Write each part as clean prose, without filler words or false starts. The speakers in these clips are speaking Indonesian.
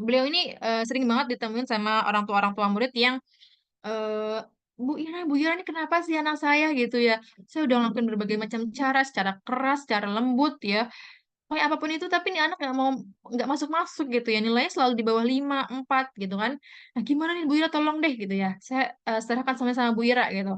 beliau ini sering banget ditemuin sama orang tua murid yang eh Bu Ira ini kenapa sih anak saya gitu ya? Saya udah ngelakuin berbagai macam cara, secara keras, secara lembut ya. Kayak apapun itu, tapi nih anak nggak masuk-masuk gitu ya. Nilainya selalu di bawah 5 4 gitu kan. Nah, gimana nih Bu Ira, tolong deh gitu ya. Saya serahkan sama Bu Ira gitu.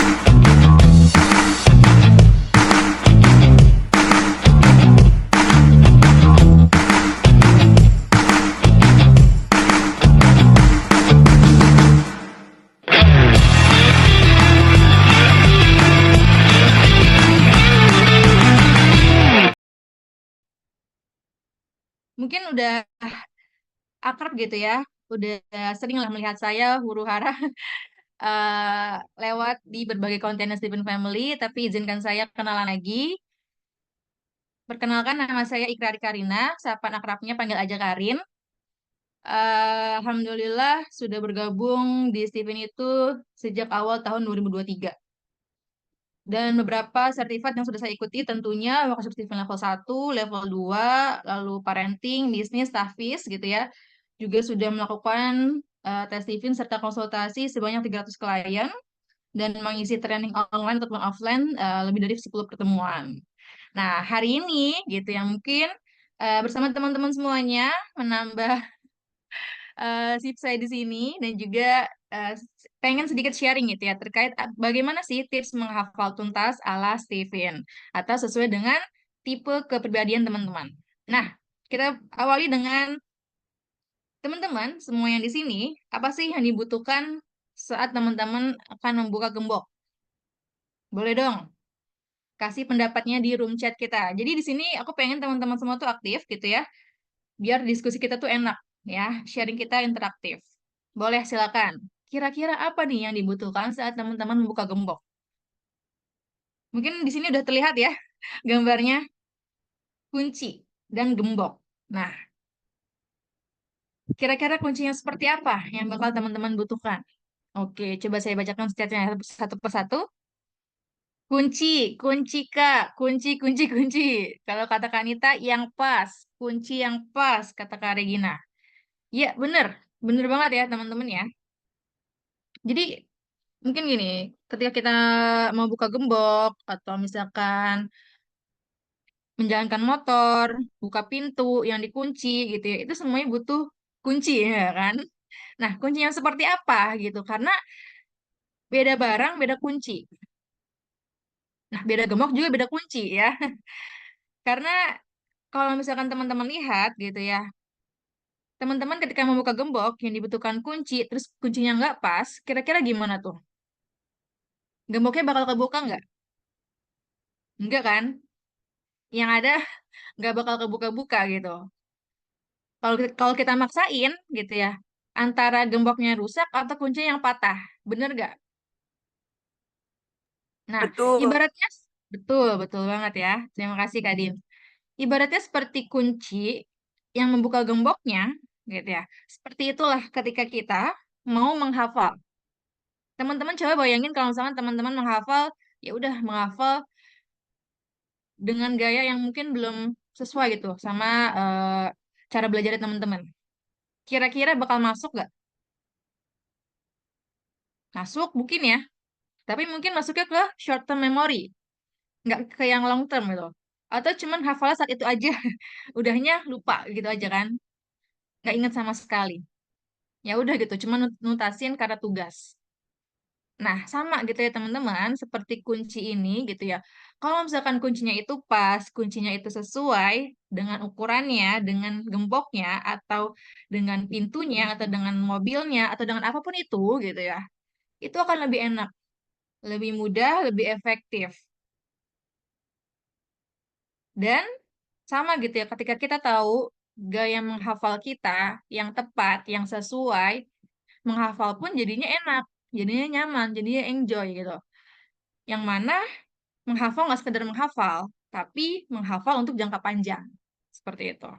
Mungkin udah akrab gitu ya. Udah sering lah melihat saya huru hara lewat di berbagai konten Stephen Family, tapi izinkan saya kenalan lagi. Perkenalkan, nama saya Ikrari Karina, sapaan akrabnya panggil aja Karin. Alhamdulillah sudah bergabung di Stephen itu sejak awal tahun 2023. Dan beberapa sertifikat yang sudah saya ikuti tentunya workshop Stephen level 1, level 2, lalu parenting, bisnis, staffis gitu ya. Juga sudah melakukan tes Stephen serta konsultasi sebanyak 300 klien dan mengisi training online ataupun offline lebih dari 10 pertemuan. Nah, hari ini gitu yang mungkin bersama teman-teman semuanya menambah sip saya di sini dan juga eh, pengen sedikit sharing gitu ya terkait bagaimana sih tips menghafal tuntas ala Stephen atau sesuai dengan tipe kepribadian teman-teman. Nah, kita awali dengan teman-teman semua yang di sini, apa sih yang dibutuhkan saat teman-teman akan membuka gembok? Boleh dong kasih pendapatnya di room chat kita. Jadi di sini aku pengen teman-teman semua tuh aktif gitu ya, biar diskusi kita tuh enak ya, sharing kita interaktif. Boleh silakan. Kira-kira apa nih yang dibutuhkan saat teman-teman membuka gembok? Mungkin di sini udah terlihat ya gambarnya kunci dan gembok. Nah, kira-kira kuncinya seperti apa yang bakal teman-teman butuhkan? Oke, coba saya bacakan chatnya satu persatu. Kunci, kunci Kak, kunci. Kalau kata Kanita, yang pas, kunci yang pas, kata Kak Regina. Iya, bener banget ya teman-teman ya. Jadi mungkin gini, ketika kita mau buka gembok atau misalkan menjalankan motor, buka pintu yang dikunci gitu ya, itu semuanya butuh kunci ya kan. Nah, kunci yang seperti apa gitu? Karena beda barang, beda kunci. Nah, beda gembok juga beda kunci ya. Karena kalau misalkan teman-teman lihat gitu ya, teman-teman ketika membuka gembok yang dibutuhkan kunci, terus kuncinya nggak pas, kira-kira gimana tuh? Gemboknya bakal kebuka nggak? Enggak kan? Yang ada nggak bakal kebuka-buka gitu. Kalau kita maksain gitu ya, antara gemboknya rusak atau kuncinya yang patah, bener nggak? Nah, Betul. ibaratnya betul betul banget ya. Terima kasih Kak Din. Ibaratnya seperti kunci yang membuka gemboknya, gitu ya. Seperti itulah ketika kita mau menghafal. Teman-teman coba bayangin kalau misalkan teman-teman menghafal, ya udah menghafal dengan gaya yang mungkin belum sesuai gitu sama cara belajar teman-teman. Kira-kira bakal masuk nggak? Masuk mungkin ya, tapi mungkin masuknya ke short term memory, nggak ke yang long term gitu. Atau cuman hafal saat itu aja, udahnya lupa gitu aja kan, nggak inget sama sekali. Ya udah gitu, cuman nutasin karena tugas. Nah, sama gitu ya teman-teman, seperti kunci ini gitu ya. Kalau misalkan kuncinya itu pas, kuncinya itu sesuai dengan ukurannya, dengan gemboknya, atau dengan pintunya, atau dengan mobilnya, atau dengan apapun itu gitu ya, itu akan lebih enak, lebih mudah, lebih efektif. Dan sama gitu ya, ketika kita tahu gaya menghafal kita yang tepat, yang sesuai, menghafal pun jadinya enak, jadinya nyaman, jadinya enjoy gitu. Yang mana menghafal nggak sekedar menghafal, tapi menghafal untuk jangka panjang. Seperti itu.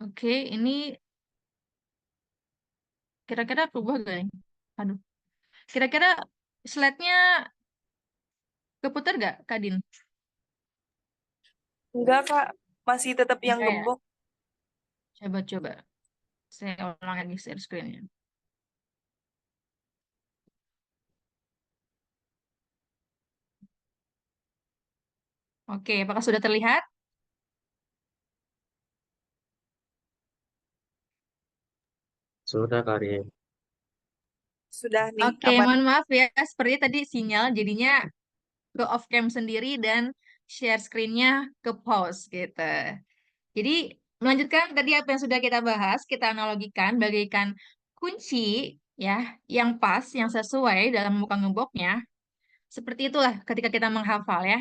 Oke, ini kira-kira berubah gak nih? Aduh, kira-kira slide-nya keputar gak, Kadin? Enggak, Kak. Masih tetap yang Enggak ya? gembok. Coba-coba. Saya ulang lagi share screen-nya. Oke, apakah sudah terlihat? Sudah Karin. Sudah nih, Oke, aman. mohon maaf ya. Seperti tadi sinyal jadinya ke off cam sendiri dan share screen-nya ke pause gitu. Jadi melanjutkan tadi apa yang sudah kita bahas, kita analogikan bagaikan kunci ya yang pas, yang sesuai dalam buka gemboknya. Seperti itulah ketika kita menghafal ya.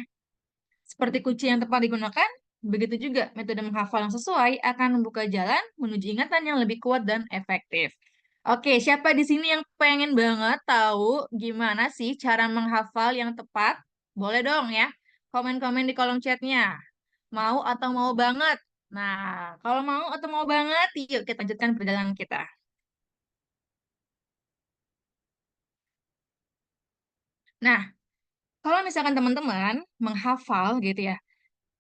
Seperti kunci yang tepat digunakan, begitu juga metode menghafal yang sesuai akan membuka jalan menuju ingatan yang lebih kuat dan efektif. Oke, siapa di sini yang pengen banget tahu gimana sih cara menghafal yang tepat? Boleh dong ya, komen-komen di kolom chatnya. Mau atau mau banget? Nah, kalau mau atau mau banget, yuk kita lanjutkan perjalanan kita. Nah, kalau misalkan teman-teman menghafal gitu ya,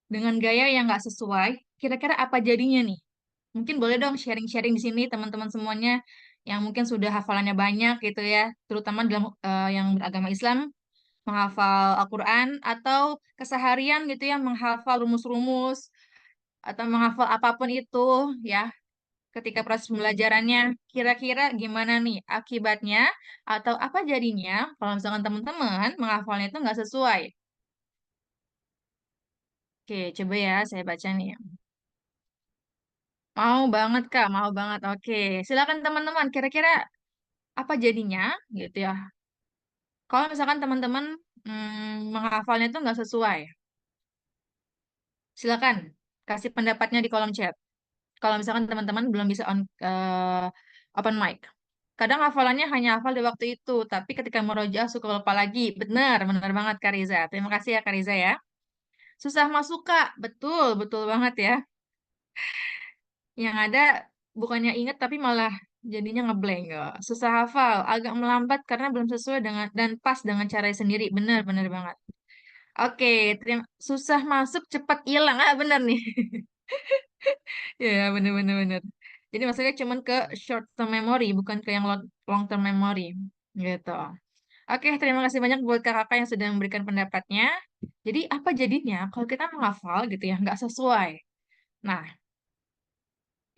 dengan gaya yang nggak sesuai, kira-kira apa jadinya nih? Mungkin boleh dong sharing-sharing di sini teman-teman semuanya yang mungkin sudah hafalannya banyak gitu ya, terutama dalam yang beragama Islam, menghafal Al-Quran atau keseharian gitu ya, menghafal rumus-rumus atau menghafal apapun itu ya, ketika proses pembelajarannya, kira-kira gimana nih akibatnya atau apa jadinya kalau misalkan teman-teman menghafalnya itu nggak sesuai. Oke, coba ya saya baca nih. Mau banget Kak, mau banget. Oke, silakan teman-teman. Kira-kira apa jadinya gitu ya? Kalau misalkan teman-teman menghafalnya itu nggak sesuai, silakan kasih pendapatnya di kolom chat. Kalau misalkan teman-teman belum bisa open mic. Kadang hafalannya hanya hafal di waktu itu, tapi ketika merojaah suka lupa lagi. Benar, benar banget Kak Riza. Terima kasih ya Kak Riza ya. Susah masuk Kak, betul, betul banget ya. Yang ada bukannya ingat tapi malah jadinya ngeblank. Ya. Susah hafal, agak melambat karena belum sesuai dengan dan pas dengan cara sendiri. Benar, benar banget. Oke, susah masuk cepat hilang. Ah, benar nih. Ya, benar benar benar. Jadi maksudnya cuman ke short term memory, bukan ke yang long term memory. Gitu. Oke, terima kasih banyak buat kakak yang sudah memberikan pendapatnya. Jadi apa jadinya kalau kita menghafal gitu ya, nggak sesuai. Nah,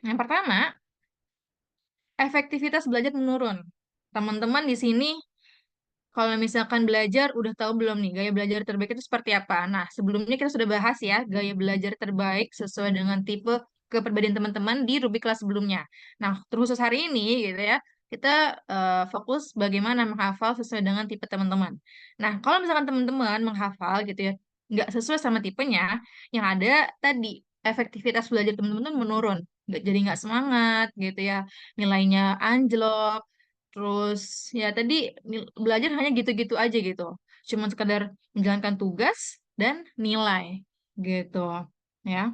yang pertama, efektivitas belajar menurun. Teman-teman di sini kalau misalkan belajar, udah tahu belum nih gaya belajar terbaik itu seperti apa? Nah, sebelumnya kita sudah bahas ya gaya belajar terbaik sesuai dengan tipe kepribadian teman-teman di Rubik kelas sebelumnya. Nah, terkhusus hari ini gitu ya, kita fokus bagaimana menghafal sesuai dengan tipe teman-teman. Nah, kalau misalkan teman-teman menghafal gitu ya, nggak sesuai sama tipenya, yang ada tadi efektivitas belajar teman-teman tuh menurun. Jadi nggak semangat gitu ya, nilainya anjlok, terus ya tadi belajar hanya gitu-gitu aja gitu. Cuma sekadar menjalankan tugas dan nilai gitu. Ya.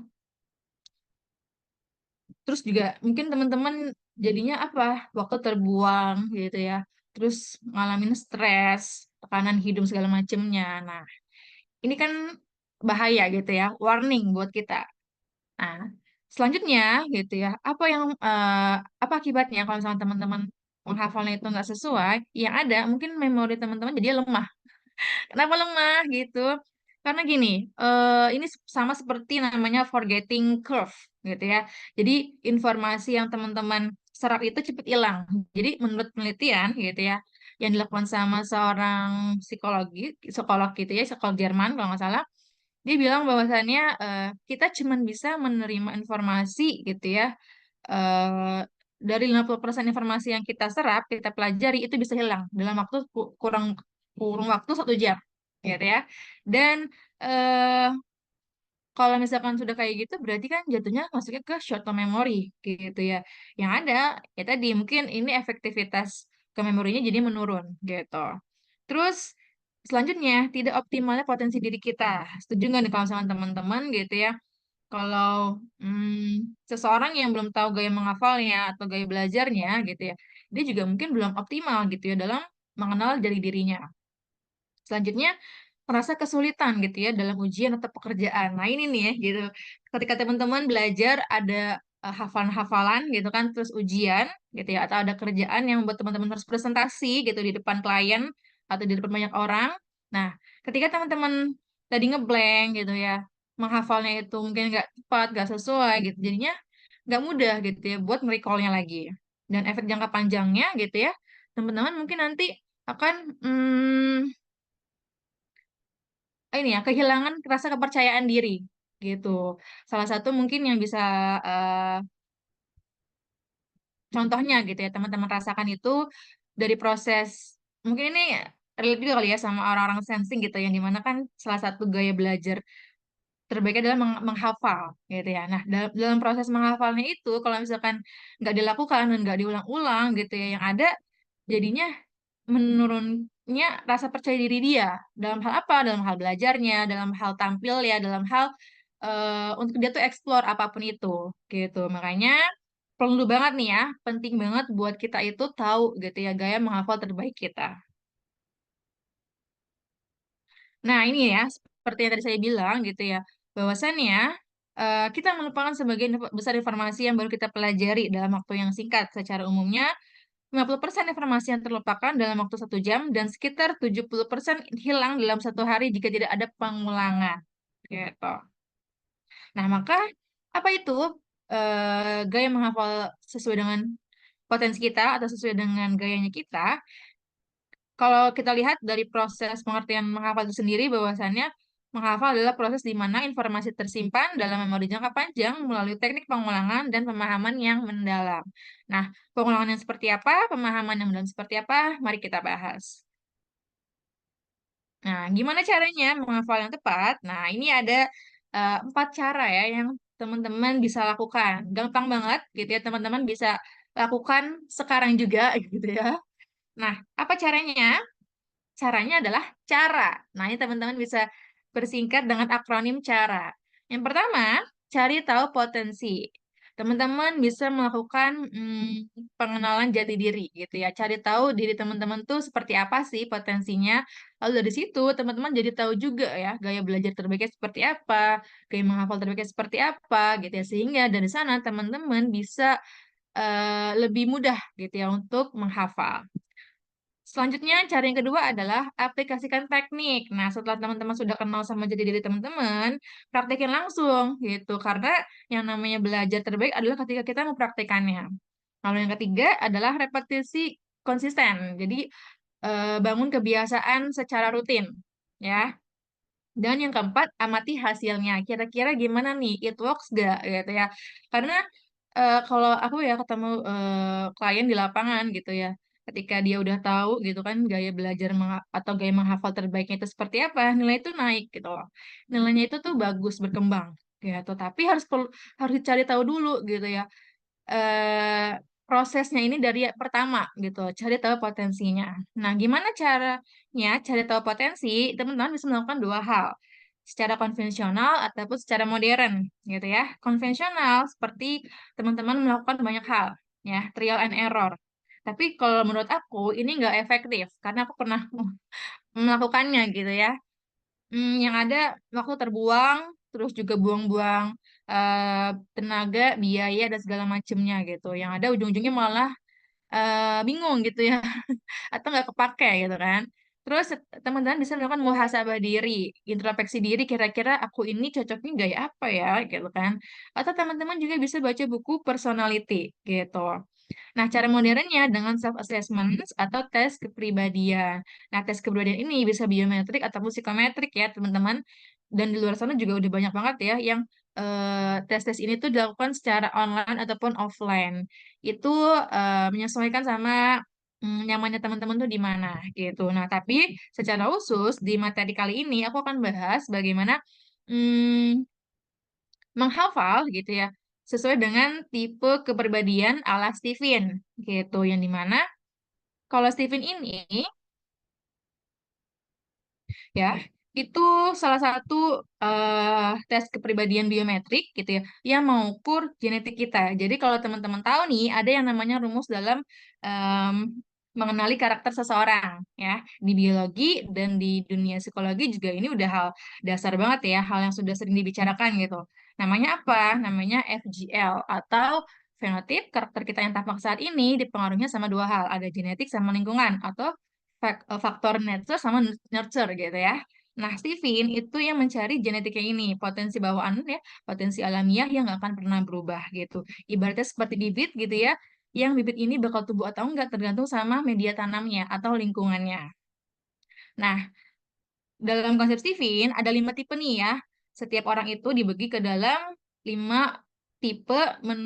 Terus juga mungkin teman-teman jadinya apa? Waktu terbuang gitu ya. Terus ngalamin stres, tekanan hidup segala macemnya. Nah, ini kan bahaya gitu ya. Warning buat kita. Nah, selanjutnya gitu ya. Apa akibatnya kalau misalnya teman-teman menghafalnya itu nggak sesuai? Yang ada mungkin memori teman-teman jadi lemah. Kenapa lemah gitu? Karena gini, ini sama seperti namanya forgetting curve gitu ya. Jadi informasi yang teman-teman serap itu cepat hilang. Jadi menurut penelitian gitu ya, yang dilakukan sama seorang psikolog gitu ya, psikolog Jerman kalau nggak salah, dia bilang bahwasannya kita cuma bisa menerima informasi gitu ya, dari 50% informasi yang kita serap, kita pelajari itu bisa hilang dalam waktu kurang kurun waktu 1 jam, gitu ya. Dan eh, kalau misalkan sudah kayak gitu, berarti kan jatuhnya masuknya ke short term memory, gitu ya. Yang ada, ya tadi mungkin ini efektivitas ke memorinya jadi menurun, gitu. Terus selanjutnya, tidak optimalnya potensi diri kita. Setuju nggak nih kalau misalkan teman-teman gitu ya? Kalau seseorang yang belum tahu gaya menghafalnya atau gaya belajarnya gitu ya, dia juga mungkin belum optimal gitu ya dalam mengenal dari dirinya. Selanjutnya, merasa kesulitan gitu ya dalam ujian atau pekerjaan. Nah, ini nih ya gitu. Ketika teman-teman belajar ada hafalan-hafalan gitu kan terus ujian gitu ya atau ada kerjaan yang buat teman-teman harus presentasi gitu di depan klien atau di depan banyak orang. Nah, ketika teman-teman tadi ngeblank gitu ya, menghafalnya itu mungkin nggak tepat, nggak sesuai gitu. Jadinya nggak mudah gitu ya buat merecallnya lagi. Dan efek jangka panjangnya gitu ya, teman-teman mungkin nanti akan ini ya kehilangan rasa kepercayaan diri gitu. Salah satu mungkin yang bisa eh, contohnya gitu ya teman-teman rasakan itu dari proses mungkin ini relate juga kali ya sama orang-orang sensing gitu yang dimana kan salah satu gaya belajar terbaik adalah menghafal gitu ya. Nah, dalam proses menghafalnya itu kalau misalkan nggak dilakukan dan nggak diulang-ulang gitu ya, yang ada jadinya menurunnya rasa percaya diri dia dalam hal apa? Dalam hal belajarnya, dalam hal tampil ya, dalam hal untuk dia tuh explore apapun itu gitu. Makanya perlu banget nih ya, penting banget buat kita itu tahu gitu ya gaya menghafal terbaik kita. Nah, ini ya, seperti yang tadi saya bilang gitu ya, bahwasannya kita melupakan sebagian besar informasi yang baru kita pelajari dalam waktu yang singkat. Secara umumnya, 50% informasi yang terlupakan dalam waktu 1 jam dan sekitar 70% hilang dalam 1 hari jika tidak ada pengulangan. Gitu. Nah, maka apa itu gaya menghafal sesuai dengan potensi kita atau sesuai dengan gayanya kita? Kalau kita lihat dari proses pengertian menghafal itu sendiri, bahwasannya menghafal adalah proses di mana informasi tersimpan dalam memori jangka panjang melalui teknik pengulangan dan pemahaman yang mendalam. Nah, pengulangan yang seperti apa, pemahaman yang mendalam seperti apa, mari kita bahas. Nah, gimana caranya menghafal yang tepat? Nah, ini ada 4 cara ya yang teman-teman bisa lakukan. Gampang banget gitu ya, teman-teman bisa lakukan sekarang juga gitu ya. Nah, apa caranya? Caranya adalah cara. Nah, ini teman-teman bisa bersingkat dengan akronim cara. Yang pertama, cari tahu potensi. Teman-teman bisa melakukan pengenalan jati diri gitu ya. Cari tahu diri teman-teman tuh seperti apa sih potensinya. Lalu dari situ teman-teman jadi tahu juga ya gaya belajar terbaiknya seperti apa, gaya menghafal terbaiknya seperti apa gitu ya. Sehingga dari sana teman-teman bisa lebih mudah gitu ya untuk menghafal. Selanjutnya, cara yang kedua adalah aplikasikan teknik. Nah, setelah teman-teman sudah kenal sama jati diri teman-teman, praktekin langsung gitu. Karena yang namanya belajar terbaik adalah ketika kita mempraktekannya. Lalu yang ketiga adalah repetisi konsisten. Jadi, bangun kebiasaan secara rutin, ya. Dan yang keempat, amati hasilnya. Kira-kira gimana nih? It works gak? Gitu ya. Karena kalau aku ya ketemu klien di lapangan gitu ya, ketika dia udah tahu gitu kan gaya belajar atau gaya menghafal terbaiknya itu seperti apa, nilai itu naik gitu loh. Nilainya itu tuh bagus berkembang gitu. Tapi harus dicari tahu dulu gitu ya. eh Prosesnya ini dari pertama gitu, cari tahu potensinya. Nah, gimana caranya cari tahu potensi? Teman-teman bisa melakukan 2 hal, secara konvensional ataupun secara modern gitu ya. Konvensional seperti teman-teman melakukan banyak hal, ya, trial and error. Tapi kalau menurut aku ini nggak efektif karena aku pernah melakukannya gitu ya. Yang ada waktu terbuang, terus juga buang-buang tenaga, biaya dan segala macemnya gitu. Yang ada ujung-ujungnya malah bingung gitu ya, atau nggak kepake gitu kan. Terus teman-teman bisa melakukan muhasabah diri, introspeksi diri, kira-kira aku ini cocoknya gaya apa ya gitu kan. Atau teman-teman juga bisa baca buku personality gitu. Nah, cara modernnya dengan self-assessment atau tes kepribadian. Nah, tes kepribadian ini bisa biometrik ataupun psikometrik ya, teman-teman. Dan di luar sana juga udah banyak banget ya yang tes-tes ini tuh dilakukan secara online ataupun offline. Itu menyesuaikan sama nyamannya teman-teman tuh di mana gitu. Nah, tapi secara khusus di materi kali ini aku akan bahas bagaimana mm, menghafal gitu ya sesuai dengan tipe kepribadian ala Steven gitu yang dimana kalau Steven ini ya itu salah satu tes kepribadian biometrik gitu ya yang mengukur genetik kita. Jadi kalau teman-teman tahu nih ada yang namanya rumus dalam mengenali karakter seseorang ya. Di biologi dan di dunia psikologi juga ini udah hal dasar banget ya, hal yang sudah sering dibicarakan gitu. Namanya apa? Namanya FGL atau fenotip karakter kita yang tampak saat ini dipengaruhinya sama dua hal, ada genetik sama lingkungan atau faktor nature sama nurture gitu ya. Nah, Steven itu yang mencari genetiknya ini, potensi bawaan ya, potensi alamiah yang nggak akan pernah berubah gitu. Ibaratnya seperti bibit gitu ya, yang bibit ini bakal tumbuh atau enggak tergantung sama media tanamnya atau lingkungannya. Nah, dalam konsep Steven ada 5 tipe nih ya. Setiap orang itu dibagi ke dalam 5 tipe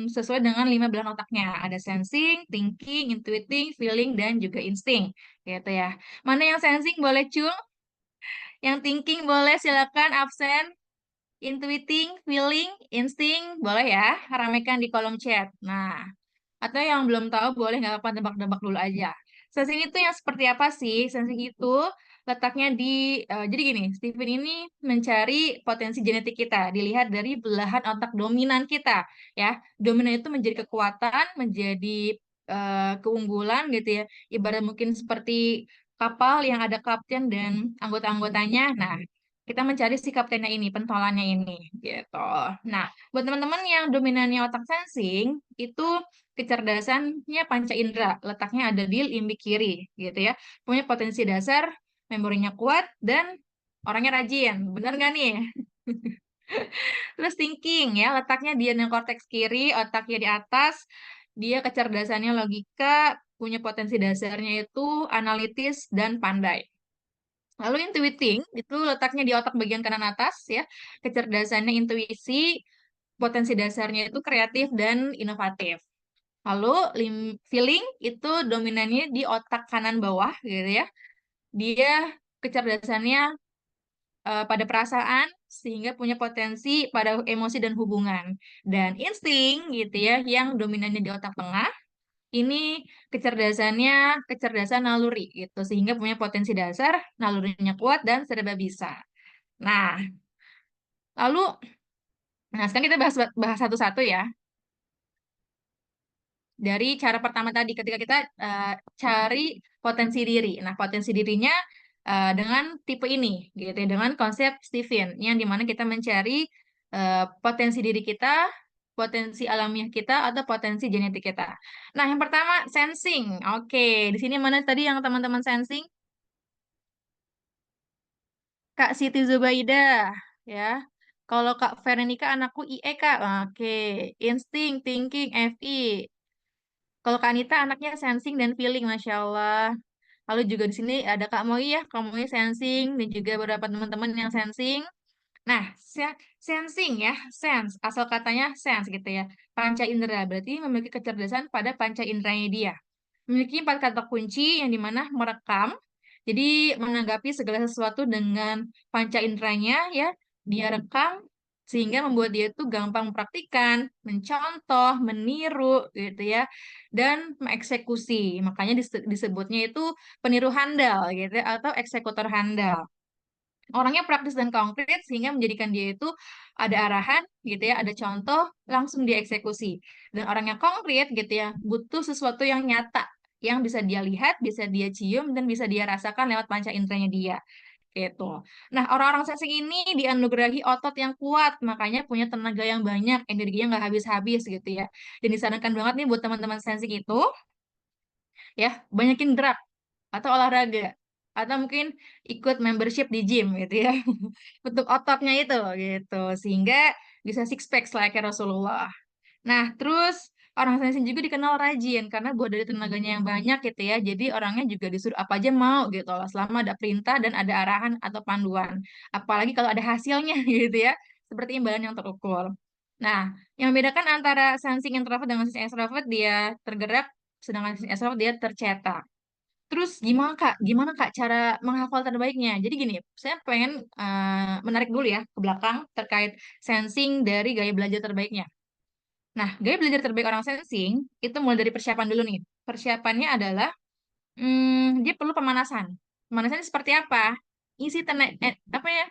sesuai dengan 5 belahan otaknya. Ada sensing, thinking, intuiting, feeling, dan juga insting. Gitu ya. Mana yang sensing boleh cung? Yang thinking boleh silakan absen. Intuiting, feeling, insting boleh ya. Ramekan di kolom chat. Nah, atau yang belum tahu boleh nggak apa tebak-tebak dulu aja. Sensing itu yang seperti apa sih? Sensing itu letaknya jadi gini, Steven ini mencari potensi genetik kita, dilihat dari belahan otak dominan kita, ya. Dominan itu menjadi kekuatan, menjadi keunggulan gitu ya. Ibarat mungkin seperti kapal yang ada kapten dan anggota-anggotanya. Nah, kita mencari si kaptennya ini, pentolannya ini, gitu. Nah, buat teman-teman yang dominannya otak sensing, itu kecerdasannya panca indera, letaknya ada di limbik kiri, gitu ya. Punya potensi dasar, memorinya kuat, dan orangnya rajin. Bener nggak nih? Terus thinking ya, letaknya di neokorteks kiri, otaknya di atas, dia kecerdasannya logika, punya potensi dasarnya itu analitis dan pandai. Lalu intuiting itu letaknya di otak bagian kanan atas ya, kecerdasannya intuisi, potensi dasarnya itu kreatif dan inovatif. Lalu feeling itu dominannya di otak kanan bawah gitu ya. Dia kecerdasannya pada perasaan sehingga punya potensi pada emosi dan hubungan. Dan insting gitu ya yang dominannya di otak tengah ini kecerdasan naluri gitu sehingga punya potensi dasar, nalurinya kuat dan serba bisa. Nah, lalu sekarang kita bahas bahas satu-satu ya. Dari cara pertama tadi ketika kita cari potensi diri. Nah, potensi dirinya dengan tipe ini gitu ya, dengan konsep Steven yang dimana kita mencari potensi diri kita, potensi alamiah kita atau potensi genetik kita. Nah, yang pertama sensing. Oke, di sini mana tadi yang teman-teman sensing? Kak Siti Zubaidah ya. Kalau Kak Veronica anakku IE Kak. Oke, insting, thinking, FI. Kalau Kak Anita anaknya sensing dan feeling, Masya Allah. Lalu juga di sini ada Kak Moi ya, Kak Moi sensing dan juga beberapa teman-teman yang sensing. Nah, sensing ya, sense, asal katanya sense gitu ya. Panca indera berarti memiliki kecerdasan pada panca inderanya dia. Memiliki 4 kata kunci yang dimana merekam, jadi menanggapi segala sesuatu dengan panca inderanya ya, dia rekam sehingga membuat dia itu gampang mempraktikkan, mencontoh, meniru gitu ya, dan mengeksekusi. Makanya disebutnya itu peniru handal gitu ya, atau eksekutor handal. Orangnya praktis dan konkret sehingga menjadikan dia itu ada arahan gitu ya, ada contoh, langsung dieksekusi. Dan orangnya konkret gitu ya, butuh sesuatu yang nyata, yang bisa dia lihat, bisa dia cium, dan bisa dia rasakan lewat panca inderanya dia. Gitu. Nah, orang-orang sensing ini dianugerahi otot yang kuat, makanya punya tenaga yang banyak, energinya nggak habis-habis gitu ya. Dan disarankan banget nih buat teman-teman sensing itu, ya, banyakin gerak atau olahraga atau mungkin ikut membership di gym gitu ya untuk ototnya itu gitu sehingga bisa six pack like Rasulullah. Nah, terus orang sensing juga dikenal rajin karena buat dari tenaganya yang banyak gitu ya. Jadi orangnya juga disuruh apa aja mau gitu loh selama ada perintah dan ada arahan atau panduan. Apalagi kalau ada hasilnya gitu ya, seperti imbalan yang terukur. Nah, yang membedakan antara sensing introvert dengan sensing extrovert dia tergerak sedangkan sensing extrovert dia tercetak. Terus gimana Kak cara menghafal terbaiknya? Jadi gini, saya pengen menarik dulu ya ke belakang terkait sensing dari gaya belajar terbaiknya. Nah, gaya belajar terbaik orang sensing itu mulai dari persiapan dulu nih. Persiapannya adalah dia perlu pemanasan. Pemanasan seperti apa? Apa ya?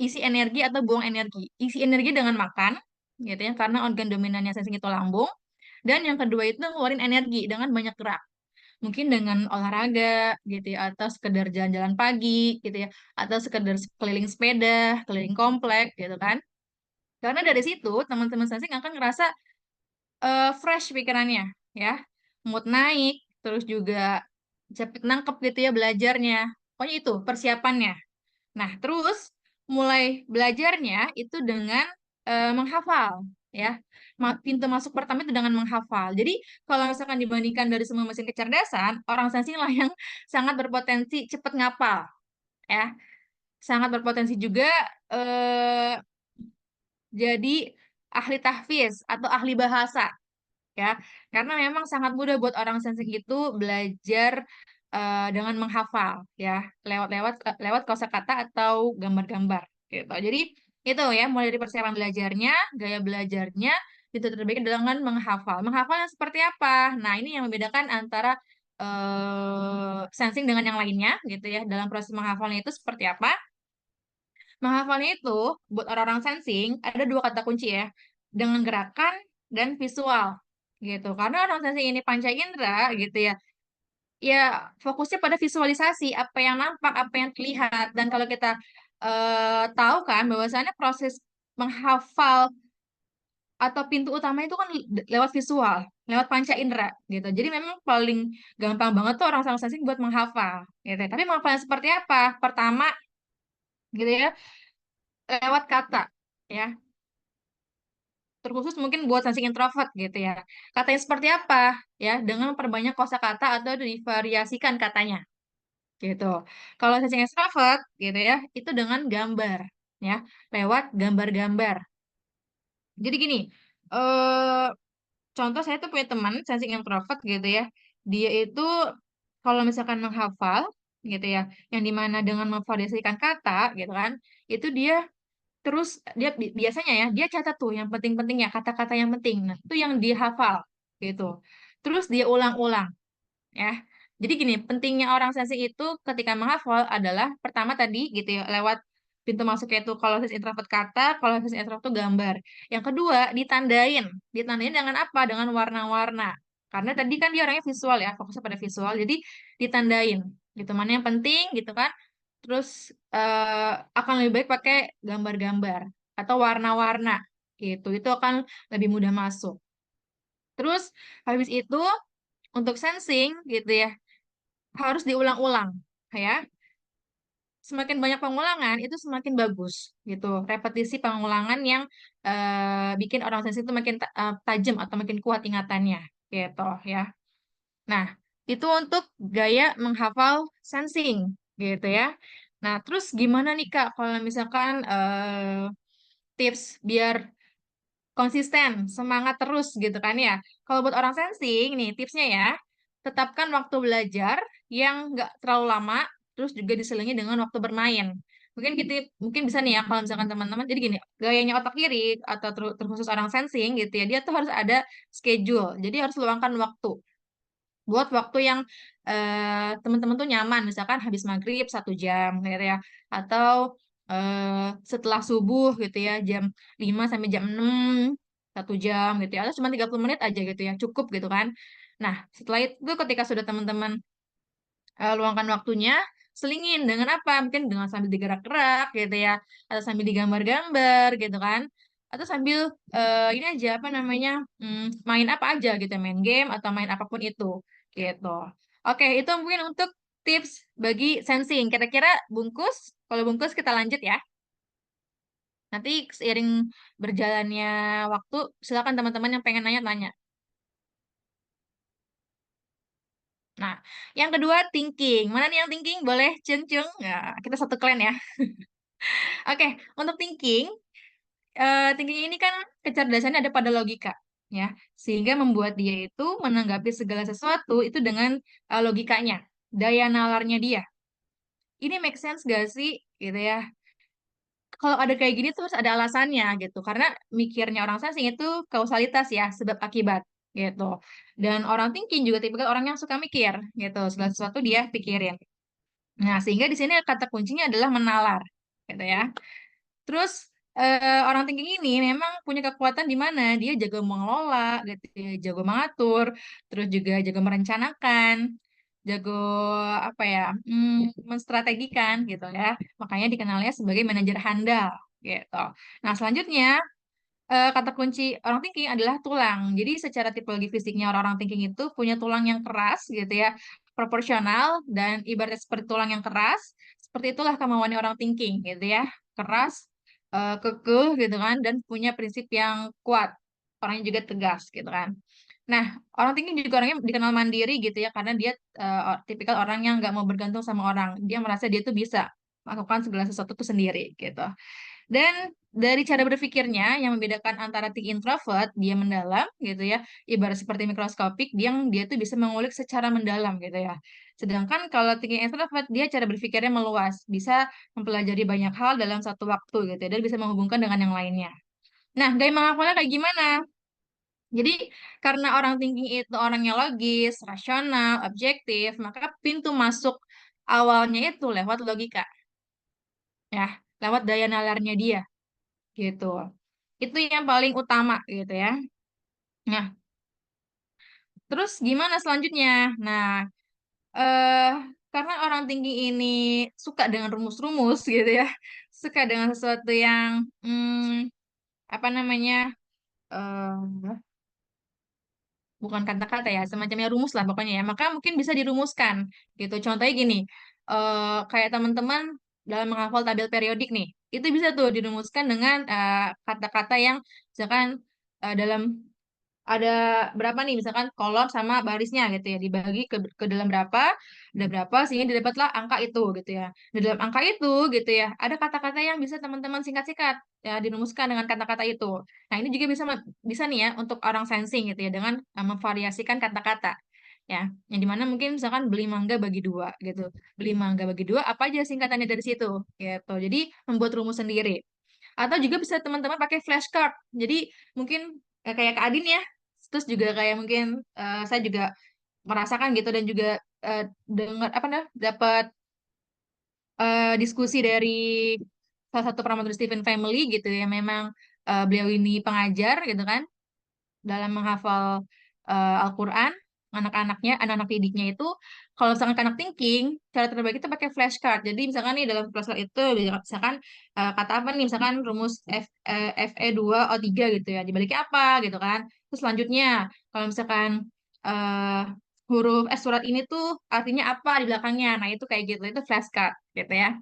Isi energi atau buang energi. Isi energi dengan makan, gitu ya, karena organ dominannya sensing itu lambung. Dan yang kedua itu ngeluarin energi dengan banyak gerak. mungkin dengan olahraga gitu ya, atau sekedar jalan-jalan pagi gitu ya, atau sekedar keliling sepeda, keliling komplek gitu kan. Karena dari situ teman-teman sensing akan ngerasa fresh pikirannya ya, mood naik, terus juga cepet nangkep gitu ya belajarnya. Pokoknya itu persiapannya. Nah, terus mulai belajarnya itu dengan menghafal ya. Pintu masuk pertama itu dengan menghafal. Jadi kalau misalkan dibandingkan dari semua mesin kecerdasan, orang sensing lah yang sangat berpotensi cepat ngapal ya. Sangat berpotensi juga eh, jadi ahli tahfiz atau ahli bahasa ya, karena memang sangat mudah buat orang sensing itu belajar dengan menghafal ya, lewat kosakata atau gambar-gambar gitu. Jadi itu ya, mulai dari persiapan belajarnya, gaya belajarnya itu terbaik dengan menghafal. Menghafal yang seperti apa? Nah, ini yang membedakan antara sensing dengan yang lainnya gitu ya. Dalam proses menghafalnya itu seperti apa? Menghafalnya itu buat orang-orang sensing ada dua kata kunci ya, dengan gerakan dan visual gitu. Karena orang sensing ini panca indera gitu ya, ya fokusnya pada visualisasi apa yang nampak, apa yang terlihat. Dan kalau kita tahu kan bahwasannya proses menghafal atau pintu utama itu kan lewat visual, lewat panca indera gitu. Jadi memang paling gampang banget tuh orang sensing buat menghafal gitu. Tapi menghafalnya seperti apa? Pertama gitu ya, lewat kata ya, terkhusus mungkin buat sensing introvert gitu ya. Katanya seperti apa ya, dengan perbanyak kosakata atau divariasikan katanya gitu. Kalau sensing extrovert gitu ya, itu dengan gambar ya, lewat gambar-gambar. Jadi gini, eh contoh saya tuh punya teman sensing introvert gitu ya. Dia itu kalau misalkan menghafal gitu ya, yang dimana dengan memvariasikan kata gitu kan, itu dia terus biasanya ya dia catat tuh yang penting-pentingnya, kata-kata yang penting. Nah, itu yang dia hafal gitu. Terus dia ulang-ulang ya. Jadi gini, pentingnya orang sensing itu ketika menghafal adalah pertama tadi gitu ya, lewat pintu masuknya itu kalau sensing introvert kata, kalau sensing introvert itu gambar. Yang kedua, ditandain. Ditandain dengan apa? Dengan warna-warna. Karena tadi kan dia orangnya visual ya, fokusnya pada visual. Jadi ditandain gitu, mana yang penting gitu kan. Terus akan lebih baik pakai gambar-gambar atau warna-warna gitu. Itu akan lebih mudah masuk. Terus habis itu untuk sensing gitu ya, harus diulang-ulang ya. Semakin banyak pengulangan itu semakin bagus gitu. Repetisi pengulangan yang bikin orang sensing itu makin tajam atau makin kuat ingatannya gitu ya. Nah, itu untuk gaya menghafal sensing gitu ya. Nah, terus gimana nih Kak kalau misalkan tips biar konsisten, semangat terus gitu kan ya. Kalau buat orang sensing nih tipsnya ya, tetapkan waktu belajar yang nggak terlalu lama, terus juga diselingi dengan waktu bermain. Mungkin bisa nih ya kalau misalkan teman-teman, jadi gini, gayanya otak kiri atau terkhusus orang sensing gitu ya, dia tuh harus ada schedule. Jadi harus luangkan waktu buat waktu yang teman-teman tuh nyaman, misalkan habis maghrib 1 jam gitu ya, atau setelah subuh gitu ya, jam 5 sampai jam 6 1 jam gitu ya, atau cuma 30 menit aja gitu ya, cukup gitu kan. Nah, setelah itu ketika sudah teman-teman luangkan waktunya, selingin dengan apa? Mungkin dengan sambil digerak-gerak gitu ya, atau sambil digambar-gambar gitu kan, atau sambil ini aja apa namanya, main apa aja gitu, main game atau main apapun itu gitu. Oke, itu mungkin untuk tips bagi sensing. Kira-kira bungkus, kalau bungkus kita lanjut ya. Nanti seiring berjalannya waktu, silakan teman-teman yang pengen nanya-nanya. Nah, yang kedua thinking. Mana nih yang thinking? Boleh ceng-ceng? Nah, kita satu clan ya. Oke, untuk thinking, thinking ini kan kecerdasannya ada pada logika, ya, sehingga membuat dia itu menanggapi segala sesuatu itu dengan logikanya, daya nalarnya dia. Ini make sense gak sih, gitu ya? Kalau ada kayak gini tuh harus ada alasannya gitu, karena mikirnya orang sensing itu kausalitas ya, sebab akibat gitu. Dan orang thinking juga tipikal orang yang suka mikir gitu, segala sesuatu dia pikirin. Nah, sehingga di sini kata kuncinya adalah menalar, gitu ya. Terus orang thinking ini memang punya kekuatan di mana dia jago mengelola, gitu ya, jago mengatur, terus juga jago merencanakan. jago apa ya, menstrategikan gitu ya. Makanya dikenalnya sebagai manajer handal gitu. Nah, selanjutnya kata kunci orang thinking adalah tulang. Jadi secara tipologi fisiknya orang-orang thinking itu punya tulang yang keras gitu ya, proporsional dan ibaratnya seperti tulang yang keras, seperti itulah kemauannya orang thinking gitu ya, keras, kekeh gitu kan, dan punya prinsip yang kuat. Orangnya juga tegas gitu kan. Nah, orang thinking juga orangnya dikenal mandiri gitu ya, karena dia tipikal orang yang nggak mau bergantung sama orang. Dia merasa dia tuh bisa melakukan segala sesuatu tuh sendiri gitu. Dan dari cara berpikirnya yang membedakan antara thinking introvert, dia mendalam gitu ya, ibarat seperti mikroskopik, dia tuh bisa mengulik secara mendalam gitu ya. Sedangkan kalau thinking extrovert, dia cara berpikirnya meluas, bisa mempelajari banyak hal dalam satu waktu gitu ya, dan bisa menghubungkan dengan yang lainnya. Nah, gaya menghafalnya kayak gimana? Jadi, karena orang thinking itu orangnya logis, rasional, objektif, maka pintu masuk awalnya itu lewat logika, ya, lewat daya nalarnya dia gitu. Itu yang paling utama gitu ya. Nah, terus gimana selanjutnya? Nah, eh karena orang tinggi ini suka dengan rumus-rumus gitu ya, suka dengan sesuatu yang apa namanya? eh bukan kata-kata ya, semacamnya rumus lah pokoknya ya. Maka mungkin bisa dirumuskan gitu. Contohnya gini, kayak teman-teman dalam menghafal tabel periodik nih, itu bisa tuh dirumuskan dengan kata-kata yang misalkan dalam ada berapa nih misalkan kolom sama barisnya gitu ya, dibagi ke dalam berapa, ada berapa sehingga didapatlah angka itu gitu ya. Di dalam angka itu gitu ya ada kata-kata yang bisa teman-teman singkat-singkat ya, dirumuskan dengan kata-kata itu. Nah, ini juga bisa nih ya untuk orang sensing gitu ya, dengan memvariasikan kata-kata ya, yang dimana mungkin misalkan beli mangga bagi dua gitu, beli mangga bagi dua apa aja singkatannya dari situ gitu, jadi membuat rumus sendiri. Atau juga bisa teman-teman pakai flashcard. Jadi mungkin kayak Kak Adin ya. Terus juga kayak mungkin saya juga merasakan gitu, dan juga dengar apa nah dapat diskusi dari salah satu promotor Stephen Family gitu ya. Memang beliau ini pengajar gitu kan, dalam menghafal Al-Quran, anak-anak didiknya itu, kalau misalkan anak thinking, cara terbaik itu pakai flashcard. Jadi misalkan nih dalam flashcard itu, misalkan kata apa nih, misalkan rumus Fe2O3 gitu ya, dibaliknya apa gitu kan. Terus selanjutnya, kalau misalkan eh, surat ini tuh artinya apa di belakangnya. Nah, itu kayak gitu, itu flashcard gitu ya.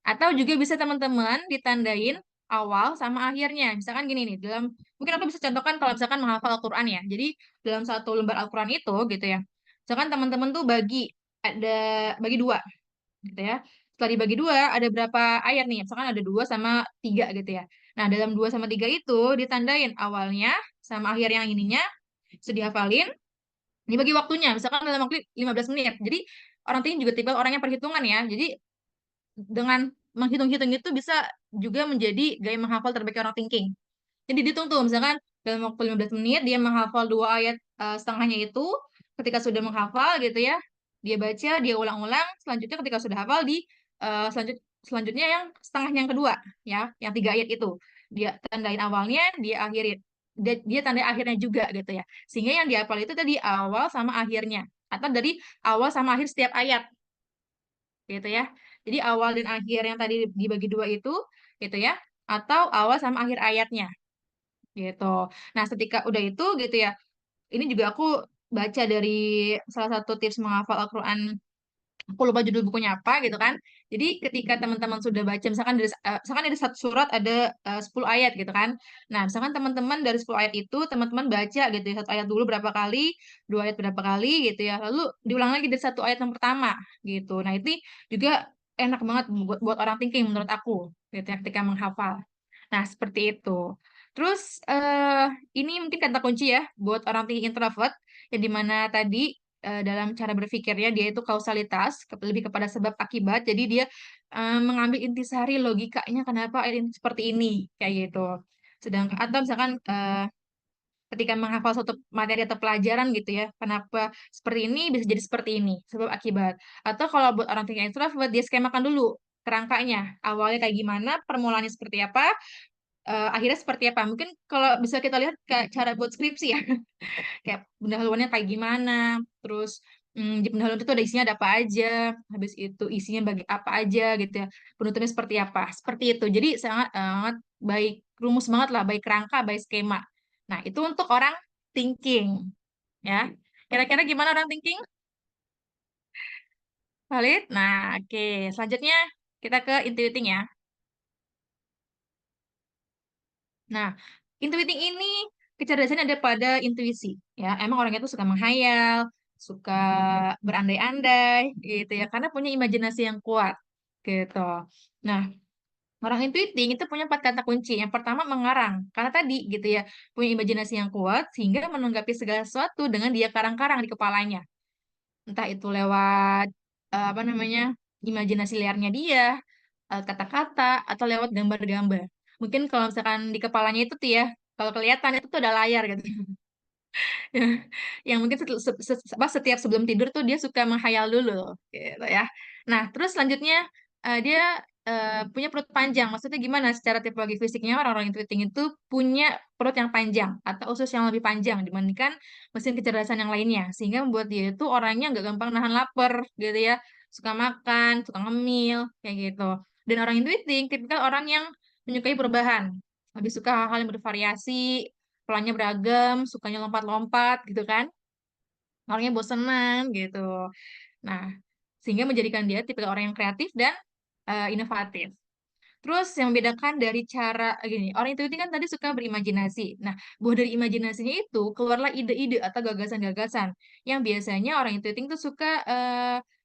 Atau juga bisa teman-teman ditandain awal sama akhirnya. Misalkan gini nih, mungkin aku bisa contohkan kalau misalkan menghafal Al-Quran ya. Jadi dalam satu lembar Al-Quran itu gitu ya. Misalkan teman-teman tuh ada bagi dua gitu ya. Setelah dibagi dua ada berapa ayat nih? Misalkan ada 2 sama 3 gitu ya. Nah, dalam 2 sama 3 itu ditandain awalnya sama akhir yang ininya, bisa dihafalin, dibagi waktunya. Misalkan dalam waktu 15 menit. Jadi orang tinggi juga tipe orang yang perhitungan ya. Jadi dengan menghitung-hitung itu bisa juga menjadi gaya menghafal terbaik orang thinking. Jadi dihitung tuh, misalkan dalam waktu 15 menit dia menghafal 2 ayat setengahnya itu, ketika sudah menghafal gitu ya, dia baca, dia ulang-ulang, selanjutnya ketika sudah hafal selanjutnya yang setengahnya yang kedua ya, yang 3 ayat itu. Dia tandain awalnya, dia tandai akhirnya juga gitu ya. Sehingga yang dihafal itu tadi awal sama akhirnya, atau dari awal sama akhir setiap ayat gitu ya. Jadi awal dan akhir yang tadi dibagi dua itu gitu ya, atau awal sama akhir ayatnya gitu. Nah, ketika udah itu gitu ya, ini juga aku baca dari salah satu tips menghafal Al-Quran, aku lupa judul bukunya apa gitu kan. Jadi ketika teman-teman sudah baca, misalkan dari satu surat ada 10 ayat gitu kan. Nah, misalkan teman-teman dari 10 ayat itu teman-teman baca gitu ya, satu ayat dulu berapa kali, 2 ayat berapa kali gitu ya. Lalu diulang lagi dari satu ayat yang pertama gitu. Nah, itu juga enak banget buat orang thinking menurut aku gitu ya, ketika menghafal. Nah, seperti itu. Terus ini mungkin kata kunci ya buat orang thinking introvert, yang dimana tadi dalam cara berpikirnya dia itu kausalitas, lebih kepada sebab akibat. Jadi dia mengambil intisari logikanya kenapa ini seperti ini kayak gitu. Sedangkan atau misalkan ketika menghafal suatu materi atau pelajaran gitu ya, kenapa seperti ini bisa jadi seperti ini, sebab akibat. Atau kalau buat orang thinking introvert, dia skemakan dulu kerangkanya. Awalnya kayak gimana, permulaannya seperti apa, akhirnya seperti apa. Mungkin kalau bisa kita lihat kayak cara buat skripsi ya, kayak pendahuluannya kayak gimana, terus di pendahuluan itu ada isinya ada apa aja, habis itu isinya bagi apa aja gitu ya, penutupnya seperti apa, seperti itu. Jadi sangat sangat baik rumus banget lah, baik kerangka, baik skema. Nah itu untuk orang thinking ya. Kira-kira gimana orang thinking? Valid? Nah oke. Selanjutnya kita ke intuiting ya. Nah, intuiting ini kecerdasannya ada pada intuisi ya. Emang orangnya tuh suka menghayal, suka berandai-andai gitu ya karena punya imajinasi yang kuat gitu. Nah, orang intuiting itu punya 4 kata kunci. Yang pertama mengarang, karena tadi gitu ya, punya imajinasi yang kuat sehingga menanggapi segala sesuatu dengan dia karang-karang di kepalanya. Entah itu lewat apa namanya? Imajinasi liarnya dia, kata-kata atau lewat gambar-gambar. Mungkin kalau misalkan di kepalanya itu tuh ya, kalau kelihatan itu tuh ada layar gitu. Yang mungkin setiap sebelum tidur tuh dia suka menghayal dulu gitu ya. Nah, terus selanjutnya dia punya perut panjang. Maksudnya gimana? Secara tipologi fisiknya orang-orang intuiting itu punya perut yang panjang atau usus yang lebih panjang dibandingkan mesin kecerdasan yang lainnya, sehingga membuat dia itu orangnya nggak gampang nahan lapar gitu ya. Suka makan, suka ngemil kayak gitu. Dan orang intuiting tipikal orang yang menyukai perubahan, lebih suka hal-hal yang bervariasi, pelannya beragam, sukanya lompat-lompat gitu kan. Orangnya bosenan gitu. Nah, sehingga menjadikan dia tipe orang yang kreatif dan inovatif. Terus yang membedakan dari cara gini, orang itu kan tadi suka berimajinasi. Nah, buah dari imajinasinya itu keluarlah ide-ide atau gagasan-gagasan yang biasanya orang intuiting tuh suka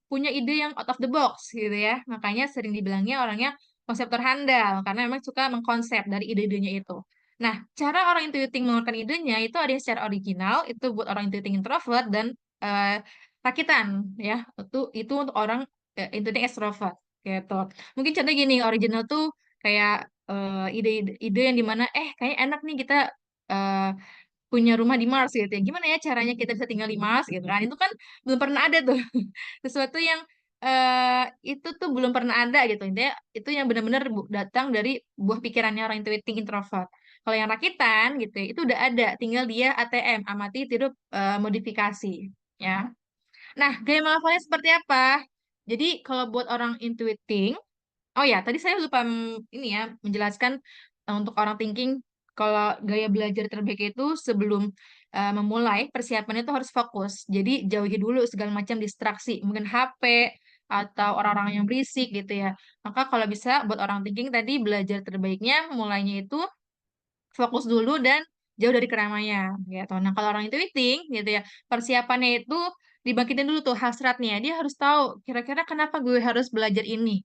punya ide yang out of the box gitu ya. Makanya sering dibilangnya orangnya konseptor handal karena memang suka mengkonsep dari ide-idenya itu. Nah, cara orang intuiting mengeluarkan idenya itu ada yang secara original, itu buat orang intuiting introvert dan eh, rakitan ya. Itu untuk orang intuiting extrovert gitu. Mungkin contoh gini, original tuh kayak ide-ide yang dimana kayaknya enak nih kita eh, punya rumah di Mars gitu ya. Gimana ya caranya kita bisa tinggal di Mars gitu kan? Itu kan belum pernah ada tuh. Sesuatu yang itu tuh belum pernah ada gitu. Intinya itu yang benar-benar datang dari buah pikirannya orang intuiting introvert. Kalau yang rakitan gitu ya, itu udah ada, tinggal dia ATM, amati tiru modifikasi ya. Nah, gaya menghafalnya seperti apa? Jadi kalau buat orang intuiting, oh ya, tadi saya lupa ini ya menjelaskan untuk orang thinking kalau gaya belajar terbaik itu sebelum memulai persiapannya itu harus fokus. Jadi jauhi dulu segala macam distraksi, mungkin HP atau orang-orang yang berisik gitu ya. Maka kalau bisa buat orang thinking tadi belajar terbaiknya mulainya itu fokus dulu dan jauh dari keramaian gitu. Nah, kalau orang intuiting gitu ya, persiapannya itu dibangkitin dulu tuh hasratnya. Dia harus tahu kira-kira kenapa gue harus belajar ini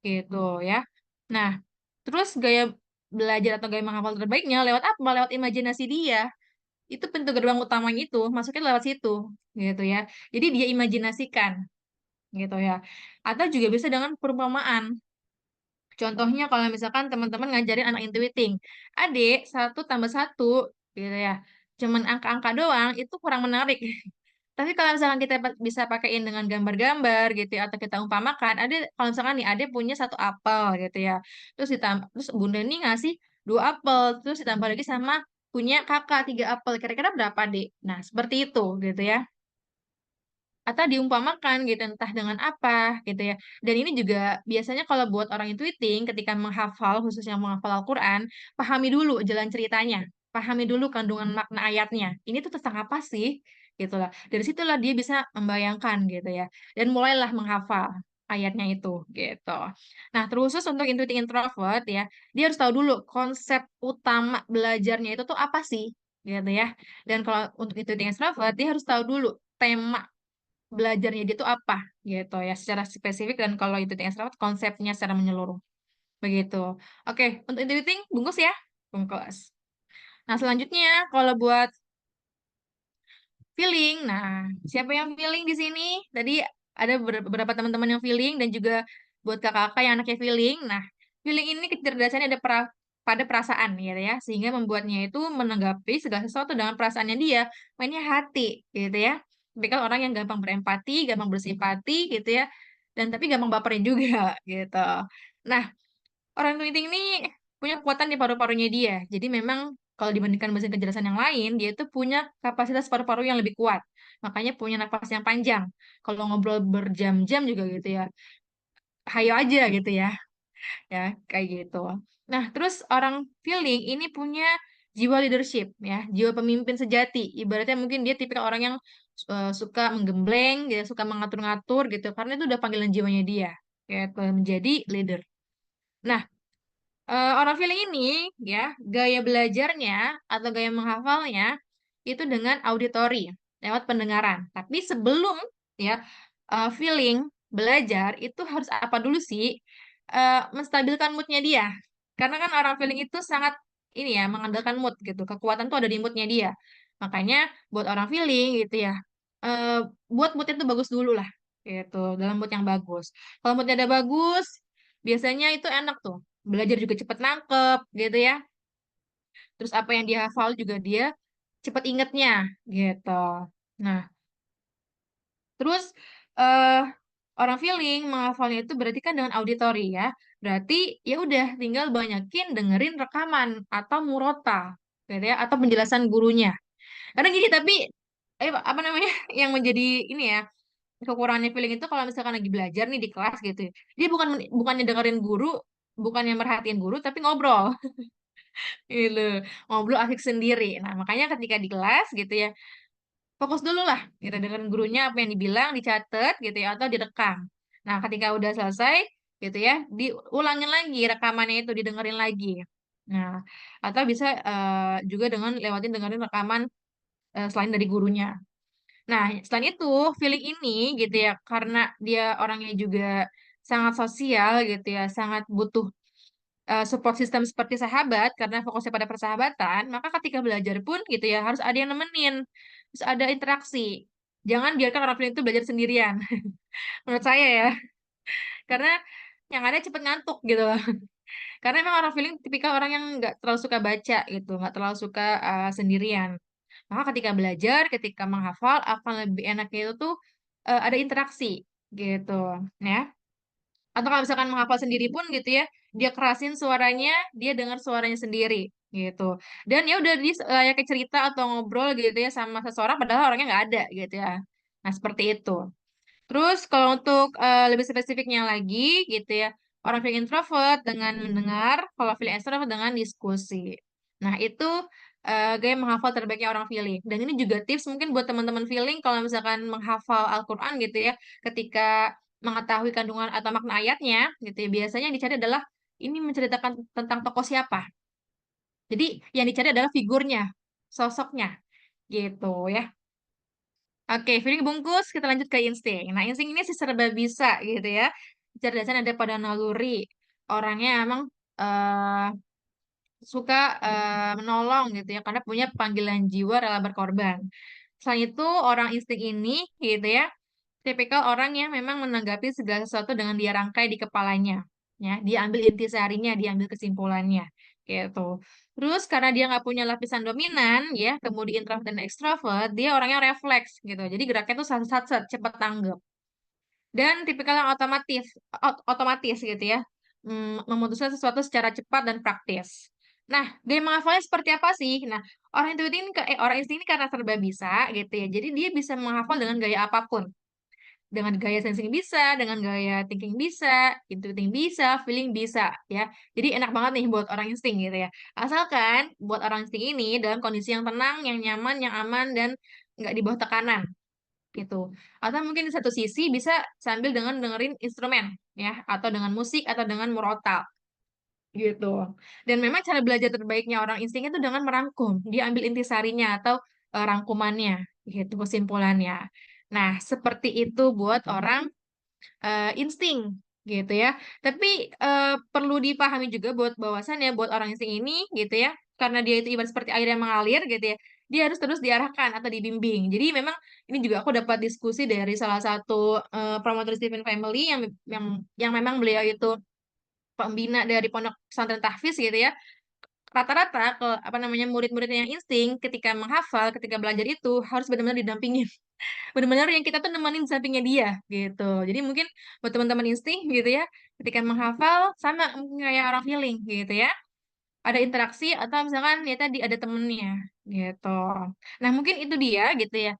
gitu ya. Nah, terus gaya belajar atau gaya menghafal terbaiknya lewat apa? Lewat imajinasi dia. Itu pintu gerbang utamanya itu, masuknya lewat situ gitu ya. Jadi dia imajinasikan gitu ya. Atau juga bisa dengan perumpamaan. Contohnya kalau misalkan teman-teman ngajarin anak intuiting, adik 1 tambah 1 gitu ya. Cuman angka-angka doang itu kurang menarik. Tapi kalau misalkan kita bisa pakaiin dengan gambar-gambar gitu ya, atau kita umpamakan, ada kalau misalkan nih ada punya 1 apel gitu ya, terus bunda nih ngasih 2 apel, terus ditambah lagi sama punya kakak 3 apel, kira-kira berapa dek? Nah seperti itu gitu ya, atau diumpamakan gitu entah dengan apa gitu ya. Dan ini juga biasanya kalau buat orang intuiting ketika menghafal khususnya menghafal Al-Qur'an, pahami dulu jalan ceritanya, pahami dulu kandungan makna ayatnya. Ini tuh tentang apa sih? Gitu lah. Dari situlah dia bisa membayangkan gitu ya. Dan mulailah menghafal ayatnya itu gitu. Nah, terkhusus untuk intuiting introvert ya, dia harus tahu dulu konsep utama belajarnya itu tuh apa sih gitu ya. Dan kalau untuk intuiting extrovert dia harus tahu dulu tema belajarnya dia tuh apa gitu ya secara spesifik, dan kalau itu di extrovert konsepnya secara menyeluruh begitu. Oke, untuk editing bungkus ya, bungkus. Nah selanjutnya kalau buat feeling, nah siapa yang feeling di sini? Tadi ada beberapa teman-teman yang feeling dan juga buat kakak-kakak yang anaknya feeling. Nah feeling ini kecerdasannya ada pada perasaan gitu ya, sehingga membuatnya itu menanggapi segala sesuatu dengan perasaannya dia, mainnya hati gitu ya. Tapi kalau orang yang gampang berempati, gampang bersimpati gitu ya, dan tapi gampang baperin juga gitu. Nah, orang Twiting ini punya kekuatan di paru-parunya dia. Jadi memang Kalau dibandingkan mesin kejelasan yang lain, dia itu punya kapasitas paru-paru yang lebih kuat. Makanya punya napas yang panjang. Kalau ngobrol berjam-jam juga gitu ya, hayo aja gitu ya kayak gitu. Nah, terus orang feeling ini punya jiwa leadership ya, jiwa pemimpin sejati. Ibaratnya mungkin dia tipikal orang yang suka menggembleng, dia suka mengatur-ngatur gitu, karena itu udah panggilan jiwanya dia, kayak menjadi leader. Nah, orang feeling ini ya gaya belajarnya atau gaya menghafalnya itu dengan auditori lewat pendengaran. Tapi sebelum ya feeling belajar itu harus apa dulu sih? Menstabilkan moodnya dia. Karena kan orang feeling itu sangat ini ya mengandalkan mood gitu. Kekuatan tuh ada di moodnya dia. Makanya buat orang feeling gitu ya, eh, buat moodnya itu bagus dulu lah gitu. Dalam mood yang bagus. Kalau moodnya udah bagus, biasanya itu enak tuh. Belajar juga cepet nangkep gitu ya. Terus apa yang dia hafal juga dia cepet ingetnya gitu. Nah, terus eh orang feeling menghafalnya itu berarti kan dengan auditori ya. Berarti ya udah tinggal banyakin dengerin rekaman atau murota gitu ya atau penjelasan gurunya. Karena gini tapi apa namanya yang menjadi ini ya kekurangannya feeling itu kalau misalkan lagi belajar nih di kelas gitu. Ya, dia bukannya dengerin guru, bukannya merhatiin guru tapi ngobrol. Gitu. Ngobrol asik sendiri. Nah, makanya ketika di kelas gitu ya, fokus dulu lah. Kita dengerin gurunya apa yang dibilang, dicatat gitu ya, atau direkam. Nah, ketika udah selesai gitu ya, diulangin lagi rekamannya itu, didengerin lagi. Nah, atau bisa juga dengan lewatin dengerin rekaman selain dari gurunya. Nah, selain itu, feeling ini gitu ya, karena dia orangnya juga sangat sosial gitu ya, sangat butuh support system seperti sahabat karena fokusnya pada persahabatan, maka ketika belajar pun gitu ya harus ada yang nemenin, harus ada interaksi. Jangan biarkan orang feeling itu belajar sendirian. Menurut saya ya, karena yang ada cepet ngantuk gitu loh. Karena emang orang feeling tipikal orang yang nggak terlalu suka baca gitu, nggak terlalu suka sendirian. Maka ketika belajar, ketika menghafal akan lebih enaknya itu tuh ada interaksi gitu, ya. Atau kalau misalkan menghafal sendiri pun gitu ya, dia kerasin suaranya, dia dengar suaranya sendiri gitu. Dan ya udah dia kayak cerita atau ngobrol gitu ya sama seseorang padahal orangnya nggak ada gitu ya. Nah, seperti itu. Terus kalau untuk lebih spesifiknya lagi gitu ya, orang feeling introvert dengan mendengar, kalau feeling extrovert dengan diskusi. Nah, itu gaya menghafal terbaiknya orang feeling. Dan ini juga tips mungkin buat teman-teman feeling kalau misalkan menghafal Al-Quran gitu ya, ketika mengetahui kandungan atau makna ayatnya gitu ya, biasanya yang dicari adalah ini menceritakan tentang tokoh siapa. Jadi yang dicari adalah figurnya, sosoknya gitu ya. Oke, feeling bungkus, kita lanjut ke insting. Nah, insting ini sih serba bisa gitu ya. Kecerdasan ada pada naluri. Orangnya emang eh, suka menolong gitu ya, karena punya panggilan jiwa rela berkorban. Selain itu, orang insting ini gitu ya, tipikal orang yang memang menanggapi segala sesuatu dengan dia rangkai di kepalanya. Ya, dia ambil intisarinya, dia ambil kesimpulannya. Gitu. Terus karena dia nggak punya lapisan dominan, ya, kemudian introvert dan extrovert, dia orangnya refleks gitu. Jadi geraknya tuh sat cepat tanggap. Dan tipikal yang otomatis gitu ya, memutuskan sesuatu secara cepat dan praktis. Nah, gaya menghafalnya seperti apa sih? Nah, orang insting ini karena serba bisa gitu ya. Jadi dia bisa menghafal dengan gaya apapun, dengan gaya sensing bisa, dengan gaya thinking bisa, intuiting bisa, feeling bisa, ya. Jadi enak banget nih buat orang insting gitu ya. Asalkan buat orang insting ini dalam kondisi yang tenang, yang nyaman, yang aman, dan nggak di bawah tekanan gitu. Atau mungkin di satu sisi bisa sambil dengan dengerin instrumen, ya, atau dengan musik atau dengan murotal gitu. Dan memang cara belajar terbaiknya orang insting itu dengan merangkum, dia ambil intisarinya atau rangkumannya, gitu kesimpulannya. Nah, seperti itu buat orang insting gitu ya. Tapi perlu dipahami juga buat bahwasannya buat orang insting ini gitu ya, karena dia itu ibarat seperti air yang mengalir gitu ya. Dia harus terus diarahkan atau dibimbing. Jadi memang ini juga aku dapat diskusi dari salah satu promotor Stephen Family yang memang beliau itu pembina dari Pondok Pesantren Tahfiz gitu ya. Rata-rata ke apa namanya murid-muridnya yang insting ketika menghafal, ketika belajar itu harus benar-benar didampingin benar-benar yang kita tuh nemenin di sampingnya dia gitu. Jadi mungkin buat teman-teman insting gitu ya, ketika menghafal sama mungkin kayak orang feeling gitu ya. ada interaksi atau misalkan ya tadi ada temennya gitu. Nah, mungkin itu dia gitu ya.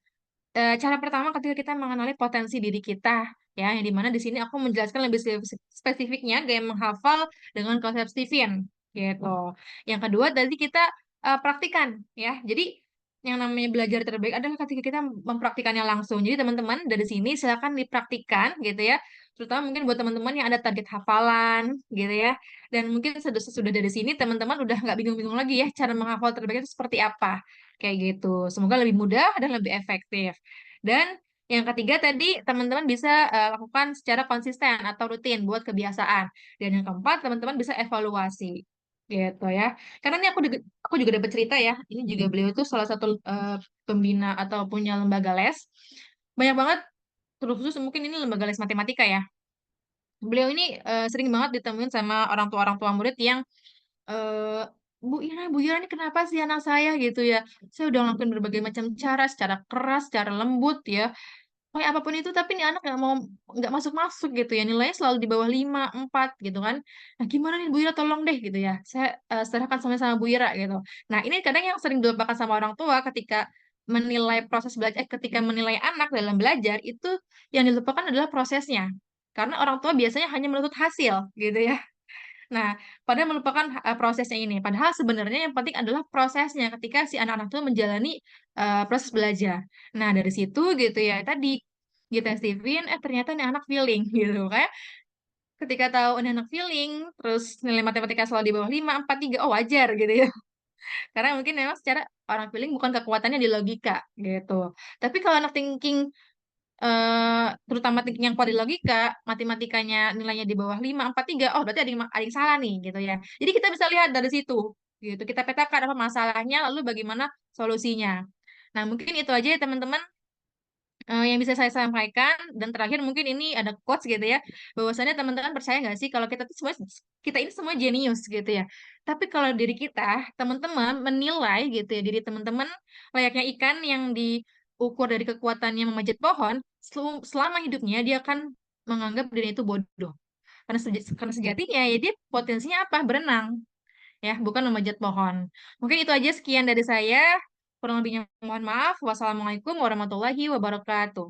Cara pertama ketika kita mengenali potensi diri kita, ya, yang dimana di sini aku menjelaskan lebih spesifiknya gaya menghafal dengan konsep Steven, gitu. Yang kedua tadi kita praktikan, ya. Jadi yang namanya belajar terbaik adalah ketika kita mempraktikannya langsung. Jadi teman-teman dari sini silakan dipraktikan, gitu ya. Terutama mungkin buat teman-teman yang ada target hafalan, gitu ya. Dan mungkin sudah dari sini teman-teman udah nggak bingung-bingung lagi ya cara menghafal terbaik itu seperti apa. Kayak gitu. Semoga lebih mudah dan lebih efektif. Dan yang ketiga tadi teman-teman bisa lakukan secara konsisten atau rutin buat kebiasaan. Dan yang keempat teman-teman bisa evaluasi. Gitu ya. Karena ini aku juga dapat cerita ya. Ini juga beliau itu salah satu pembina atau punya lembaga les. Banyak banget terkhusus mungkin ini lembaga les matematika ya. Beliau ini sering banget ditemuin sama orang tua murid yang eh Bu Ira ini kenapa sih anak saya gitu ya? Saya udah ngelakuin berbagai macam cara, secara keras, secara lembut ya. Kayak apapun itu, tapi nih anak nggak masuk-masuk gitu ya. Nilainya selalu di bawah 5 4 gitu kan. Nah, gimana nih Bu Ira tolong deh gitu ya. Saya serahkan sama Bu Ira gitu. Nah, ini kadang yang sering dilupakan sama orang tua ketika menilai proses belajar, ketika menilai anak dalam belajar itu yang dilupakan adalah prosesnya. Karena orang tua biasanya hanya menuntut hasil gitu ya. Nah, pada melupakan prosesnya ini. Padahal sebenarnya yang penting adalah prosesnya ketika si anak-anak itu menjalani proses belajar. Nah, dari situ gitu ya, tadi kita Steven, ternyata ini anak feeling gitu. Kayak ketika tahu ini anak feeling, terus nilai matematika selalu di bawah 5 4 3 oh wajar gitu ya. Karena mungkin memang secara orang feeling bukan kekuatannya di logika gitu. Tapi kalau anak thinking terutama yang kuat di logika, matematikanya nilainya di bawah 5 4 3 oh berarti ada yang salah nih gitu ya. Jadi kita bisa lihat dari situ gitu. Kita petakan apa masalahnya lalu bagaimana solusinya. Nah, mungkin itu aja ya teman-teman yang bisa saya sampaikan dan terakhir mungkin ini ada quotes gitu ya. Bahwasannya teman-teman percaya nggak sih kalau kita ini semua jenius gitu ya. Tapi kalau diri kita, teman-teman menilai gitu ya diri teman-teman layaknya ikan yang diukur dari kekuatannya memanjat pohon, selama hidupnya dia akan menganggap diri itu bodoh. Karena sejatinya ya dia potensinya apa? Berenang ya, bukan memanjat pohon. Mungkin itu aja sekian dari saya. Kurang lebihnya mohon maaf. Wassalamualaikum warahmatullahi wabarakatuh.